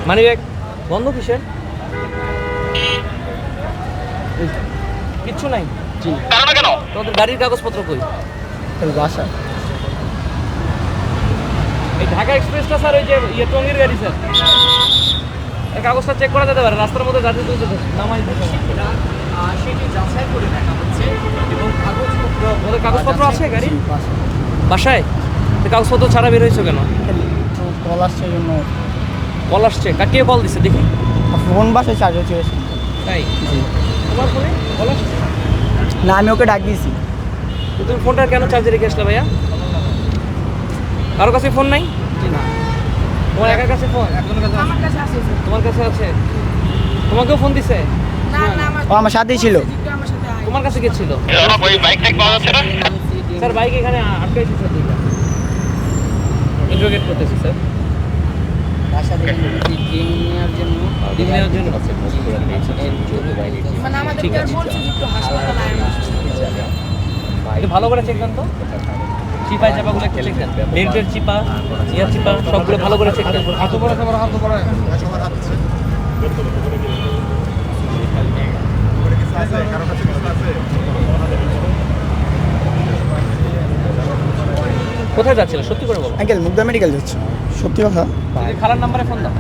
Money bag বন্ধ কিসের? কিচ্ছু নাই। জি। কেন? তোমাদের গাড়ির কাগজপত্র কই? বাসায়। এই ঢাকা এক্সপ্রেসটা স্যার ওই যে টঙ্গীর গাড়ি স্যার, এই কাগজটা চেক করা যেতে পারে, রাস্তার মধ্যে যাতে তুলতে নামাই সেটি যাচাই করে দেখা হচ্ছে এবং কাগজপত্র ওদের কাগজপত্র আছে গাড়ি বাসায়? কাগজপত্র ছাড়া বের হয়েছো কেন? কল আসছে জন্য। কল আসছে? কে কল দিছে দেখি? ফোন বাসায় চার্জ হচ্ছে। তাই? জি। তোমার ফোনে কল আসছে? না, আমি ওকে ডাক দিয়েছি। তুমি ফোনটা কেন চার্জে রেখে আসলে ভাইয়া? কারোর কাছে ফোন নাই? না, তোমার একার কাছে ফোন? আমার কাছে আছে স্যার। তোমার কাছে আছে? তোমাকেও ফোন দিছে? না না ও আমার সাথেই ছিল। আমার সাথে আয়। তোমার কাছে কে ছিল? স্যার বাইক এখানে আটকাইছে স্যার, দুইটা ইন্টারোগেট করতেছি স্যার। ডিম নেওয়ার জন্য মানে আমাদের ঠিক কেউ আছে। বলছে যে একটু হাসপাতালে আয়, আমার অসুস্থ। একটু ভালো করে চেক দেন তো, চিপায় চাপাগুলো একটু চেক দেন, বেল্টের চিপা, ইয়ার চিপা সবগুলো ভালো করে চেক দেন। কোথায় যাচ্ছিল সত্যি করে বলো? আঙ্কেল মুগদা মেডিকেল যাচ্ছে। সত্যি কথা তুমি খালার নাম্বারে ফোন দাও।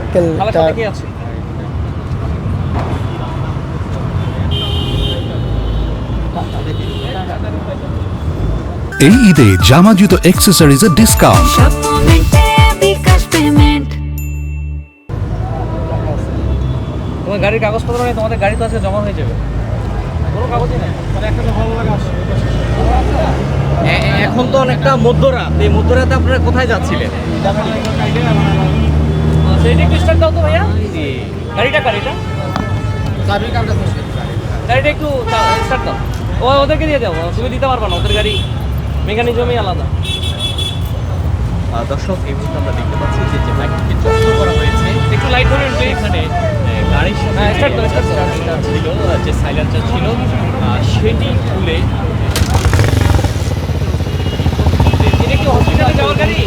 আঙ্কেল, খালার সাথে কে আছে? এই ঈদে জামা জুতো অ্যাক্সেসরিজের ডিসকাউন্ট। তোমার গাড়ির কাগজপত্র নেই? তোমাদের গাড়ি তো আজকে জমা হয়ে যাবে, কোনো কাগজই নেই। এখন তো অনেকটা মধ্যরাত, এই মধ্যরাতে আপনারা কোথায় যাচ্ছিলেন? সেইটা একটু স্টার্ট দাও তো ভাইয়া। গাড়িটা গাড়িটা গাড়িটা একটু স্টার্ট দাও। ওদেরকে দিয়ে দাও, তুমি দিতে পারবা না, ওদের গাড়ি মেকানিজমই আলাদা। দর্শক, এই মুহূর্তে আমরা দেখতে পাচ্ছি যে বাইকটিকে জব্দ করা হয়েছে। একটু লাইট ধরুন প্লিজ। এখানে গাড়ির সাথে স্টার্ট দাও, স্টার্ট দাও। ছিল, যে সাইলেন্সার ছিল সেটি খুলে এটা কি হসপিটালে যাওয়ার গাড়ি?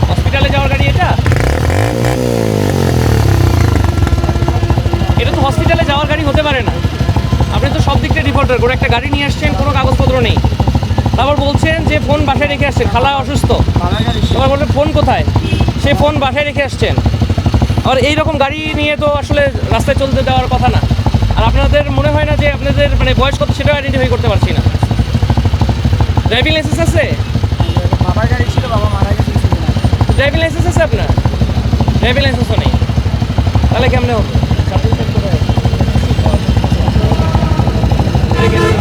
হসপিটালে যাওয়ার গাড়ি এটা? এটা তো হসপিটালে যাওয়ার গাড়ি হতে পারে না। আপনি তো সব দিক থেকে রিপোর্টার করে একটা গাড়ি নিয়ে আসছেন, কোনো কাগজপত্র নেই, তারপর বলছেন যে ফোন বাসায় রেখে আসছেন, খালা অসুস্থ, তোমার বলছেন ফোন কোথায়? সে ফোন বাসায় রেখে আসছেন। আর এইরকম গাড়ি নিয়ে তো আসলে রাস্তায় চলতে দেওয়ার কথা না। আর আপনাদের মনে হয় না যে আপনাদের মানে বয়স কত সেটাও আইডেন্টিফাই করতে পারছি না। ড্রাইভিং লাইসেন্স আছে? বাবার গাড়ি ছিল, বাবা মারা গেছে। ড্রাইভিং লাইসেন্স আছে আপনার? ড্রাইভিং লাইসেন্সও নেই, তাহলে কেমনে হতো? সার্টিফিকেট করে ঠিক আছে।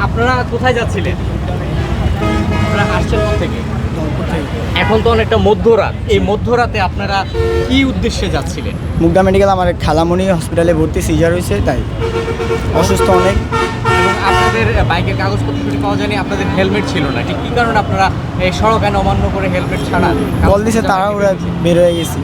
আপনারা কোথায় যাচ্ছিলেন? আপনারা আসছেন থেকে? এখন তো অনেকটা মধ্যরাত, এই মধ্যরাতে আপনারা কি উদ্দেশ্যে যাচ্ছিলেন? মুগদা মেডিকেল আমার খালামণি হসপিটালে ভর্তি, সিজার হয়েছে, তাই অসুস্থ অনেক। এবং আপনাদের বাইকের কাগজপত্র যদি পাওয়া যায়নি, আপনাদের হেলমেট ছিল না, ঠিক কী কারণে আপনারা এই সড়ক আইন অমান্য করে হেলমেট ছাড়া বল দিছে, তারা ওরা বের হয়ে গেছি।